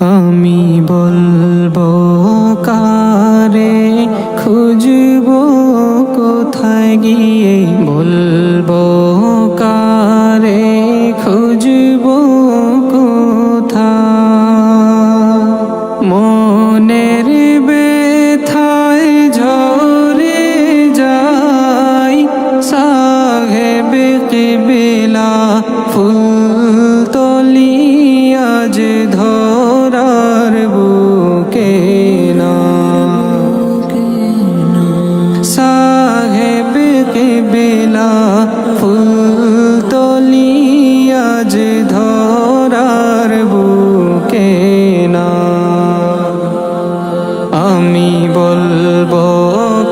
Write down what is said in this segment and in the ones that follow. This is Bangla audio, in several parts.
আমি বলবো কারে, খুঁজবো কোথায় গিয়ে, বলবো কারে, খুঁজবো কোথায়। মনের ব্যথায় ঝরে যায় সাহেব কিবলা, ফুলতলি আজ ধরার বুকে না। সাহেব কিবলা, ফুলতলি আজ ধরার বুকে না। আমি বলবো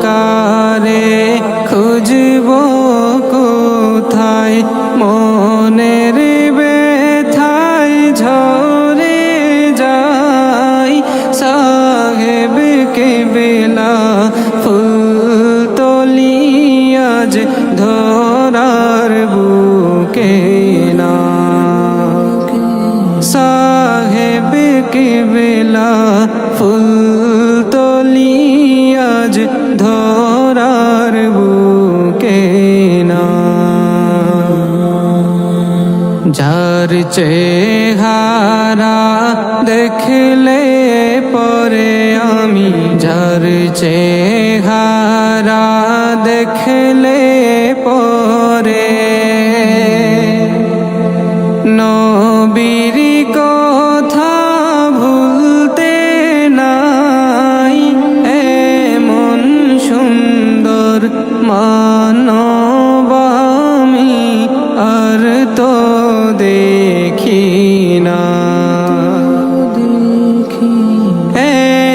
কারে, খুঁজবো কোথায়, মনের ব্যথায় ঝরে যায় সাহেব কিবলা, ফুলতলি আজ ধরার বুকে না। সাহেব কিবলা, ফুলতলি আজ ধরার বুকে না। যার চেহারা দেখলে পরে আমি, যার চেহারা দেখলে পরে নবীর কথা ভুলতে নাই, এমন সুন্দর মানব আমি আর তো দেখি না।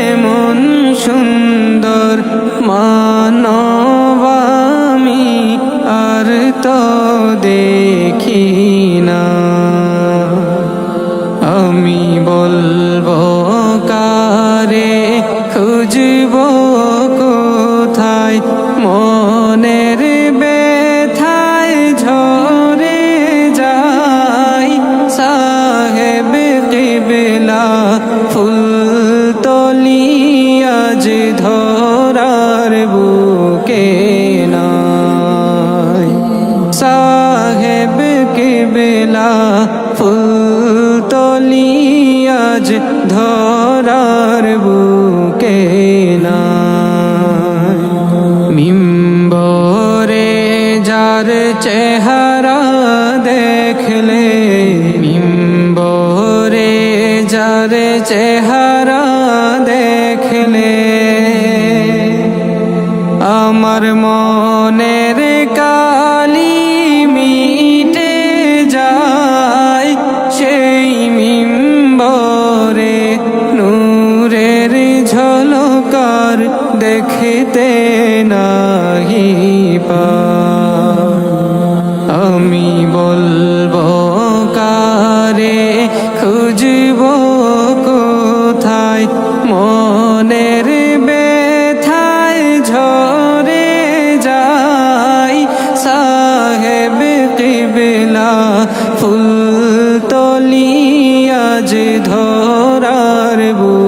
এমন সুন্দর মানব আমি আর তো দেখি না। আমি বলবো কারে, খুঁজবো কোথায়, মনের ব্যথায় ঝরে যায় সাহেব কিবলা, ফুলতলি আজ ধরার বুকে না। সাহেব কিবলা, ফুলতলি আজ ধরার বুকে না। মিম্বরে যার চেহারা দেখলে, মিম্বরে যার চেহারা দেখলে আমার মনের কালি মিটে যায়। সেই মিম্বরে নূরের ঝলকার দেখতে নাহি পাই। আমি বলবো কারে, খুঁজবো কোথায়, মনের ব্যথায় ঝরে যায় সাহেব কিবলা, ফুলতলি আজ ধরার বুকে